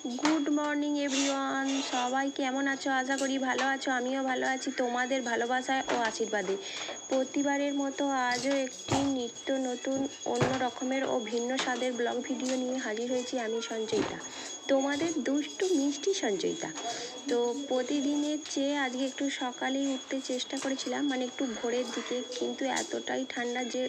Good morning everyone, সবাই কেমন আছো? আশা করি ভালো আছো। আমিও ভালো আছি তোমাদের ভালোবাসায় ও আশীর্বাদে। প্রতিবারের মতো আজও একটি নিত্য নতুন অন্য রকমের ও ভিন্ন স্বাদের ব্লগ ভিডিও নিয়ে হাজির হয়েছি আমি সঞ্চয়িতা, তোমাদের দুষ্টু মিষ্টি সঞ্চয়িতা। তো প্রতিদিনের চেয়ে আজকে একটু সকালেই উঠতে চেষ্টা করেছিলাম, মানে একটু ভোরের দিকে, কিন্তু এতটাই ঠান্ডা যে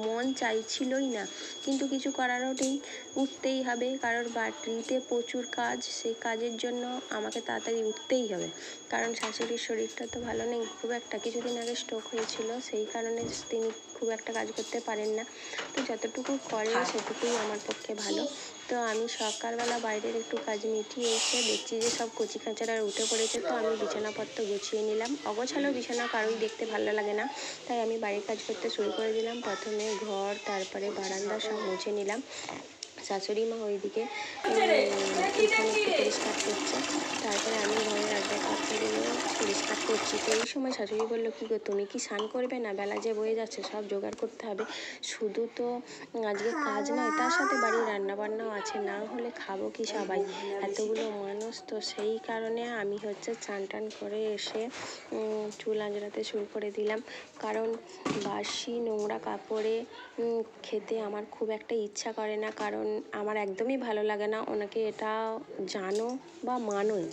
মন চাইছিলই না, কিন্তু কিছু করারও নেই, উঠতেই হবে। কারণ বাড়িতে প্রচুর কাজ, সেই কাজের জন্য আমাকে তাড়াতাড়ি উঠতেই হবে। কারণ শাশুড়ির শরীরটা তো ভালো নেই খুব একটা, কিছুদিন আগে স্ট্রোক হয়েছিল, সেই কারণে তিনি খুব একটা কাজ করতে পারেন না। তো যতটুকু করে সেটুকুই আমার পক্ষে ভালো। তো আমি সকালবেলা বাইরের একটু কাজ মিটিয়ে এসে দেখছি যে সব কচি কাঁচারা উঠে পড়েছে। তো আমি বিছানাপত্র গুছিয়ে নিলাম। অগোছালো বিছানা কারোই দেখতে ভালো লাগে না, তাই আমি বাড়ির কাজ করতে শুরু করে দিলাম। প্রথমে ঘর, তারপরে বারান্দা সব মুছে নিলাম। শাশুড়ি মা ওইদিকে উঠানে একটু পরিষ্কার করছে, তারপরে আমি ঘরের আসবাবপত্রগুলো পরিষ্কার করছি। তো এই সময় শাশুড়ি বললো, কী গো তুমি কি স্নান করবে না? বেলা যে বয়ে যাচ্ছে, সব জোগাড় করতে হবে। শুধু তো আজকে কাজ নয়, তার সাথে বাড়ির রান্নাবান্নাও আছে, না হলে খাবো কি সবাই, এতগুলো মানুষ। তো সেই কারণে আমি চান টান করে এসে চুল আঁচড়াতে শুরু করে দিলাম। কারণ বাসি নোংরা কাপড়ে খেতে আমার খুব একটা ইচ্ছা করে না, কারণ আমার একদমই ভালো লাগে না। ওনাকে এটা জানো বা মানোই।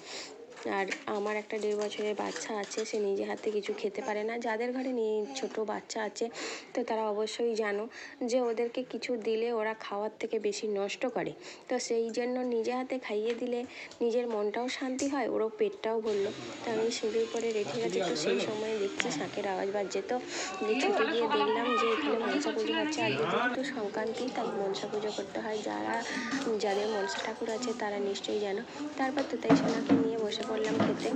আর আমার একটা 1.5 বছরের বাচ্চা আছে, সে নিজে হাতে কিছু খেতে পারে না। যাদের ঘরে ছোটো বাচ্চা আছে, তো তারা অবশ্যই জানো যে ওদেরকে কিছু দিলে ওরা খাওয়ার থেকে বেশি নষ্ট করে। তো সেই জন্য নিজে হাতে খাইয়ে দিলে নিজের মনটাও শান্তি হয়, ওরও পেটটাও ভরলো। তো আমি সিঁদুর করে রেখে গেছি। তো সেই সময় দেখছি শাঁখের আওয়াজ বাজছে। তো ছুটে গিয়ে দেখলাম যে এখানে মনসা পুজো হচ্ছে। আজকে যেহেতু সংক্রান্তি, তাই মনসা পুজো করতে হয়। যাদের মনসা ঠাকুর আছে তারা নিশ্চয়ই জানো। তারপর তোতাই সোনাকে নিয়ে বসে পড়লাম খেতে।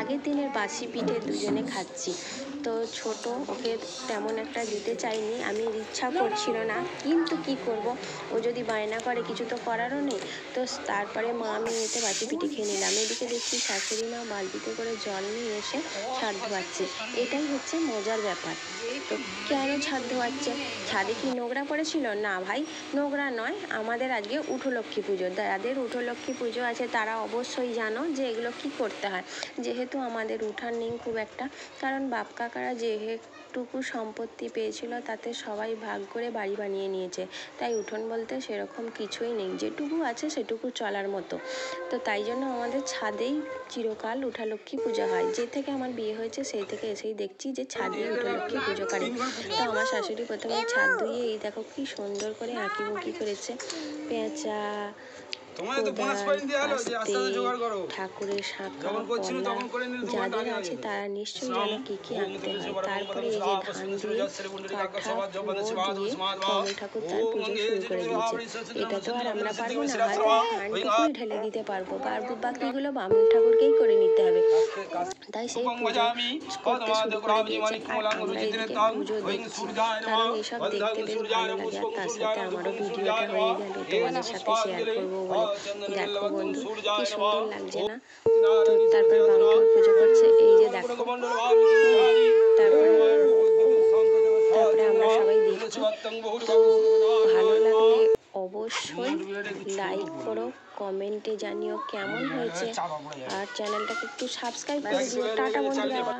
আগের দিনের বাসি পিঠে দুজনে খাচ্ছি। তো ছোট ওকে তেমন একটা দিতে চাইনি, আমি ইচ্ছা করছিল না, কিন্তু কি করব, ও যদি বায়না করে, কিছু তো করারও নেই। তো তারপরে মা আমি এতে বাসি পিঠে খেয়ে নিলাম। এদিকে দেখছি শাশুড়ি মা বালতিতে করে জল নিয়ে এসে ছাদ ধোয়াচ্ছে। এটাই হচ্ছে মজার ব্যাপার। তো কেন ছাদ ধোয়াচ্ছে? ছাদে কি নোংরা পড়েছিল? না ভাই, নোংরা নয়, আমাদের আজকে উঠোলক্ষ্মী পুজো। যাদের উঠোলক্ষ্মী পুজো আছে তারা অবশ্যই জানো যে এগুলো কি করতে হয়। যেহেতু আমাদের উঠান নেই খুব একটা, কারণ বাপ কাকারা যেটুকু সম্পত্তি পেয়েছিল তাতে সবাই ভাগ করে বাড়ি বানিয়ে নিয়েছে, তাই উঠোন বলতে সেরকম কিছুই নেই, যেটুকু আছে সেটুকু চলার মতো। তো তাই জন্য আমাদের ছাদেই চিরকাল উঠালক্ষ্মী পুজো হয়। যে থেকে আমার বিয়ে হয়েছে সেই থেকে এসেই দেখছি যে ছাদেই উঠালক্ষ্মী পুজো করে। তো আমার শাশুড়ি প্রথমে ছাদ ধুয়ে এই দেখো কি সুন্দর করে আঁকি বুঁকি করেছে, পেঁচা, ঠাকুরের শাঁখা পলা যাদের আছে তারা নিশ্চয়ই জানো কি কি আঁকতে হয়। তারপরে এই যে ধান দিয়ে কাঠা দিয়ে কমল ঠাকুর তার পুজো শুরু করে দিয়েছে। এটা তো আর আমরা পারবো না, হয়তো হাঁটুকুই ঢেলে দিতে পারবো, বাকিগুলো বামুন ঠাকুরকেই করে নিতে হবে। তাই সেই পুজো করতে শুরু করে দিয়েছে, আর আমরা এদিকে পুজো দেখছি। কারণ এসব দেখতে বেশ ভালো লাগে, আর তার সাথে আমারও ভিডিওটা হয়ে গেল তোমাদের সাথে শেয়ার করবো বলে। দেখো বন্ধু, কি সুন্দর লাগছে না? তো তারপর বামুন ঠাকুর পুজো করছে, এই যে দেখো। তারপরে আমরা সবাই দেখছি। তো ভালো লাগলে অবশ্যই লাইক করো, কমেন্টে জানিও কেমন হয়েছে, আর চ্যানেলটাকে একটু সাবস্ক্রাইব করে দিও। টাটা বন্ধুরা।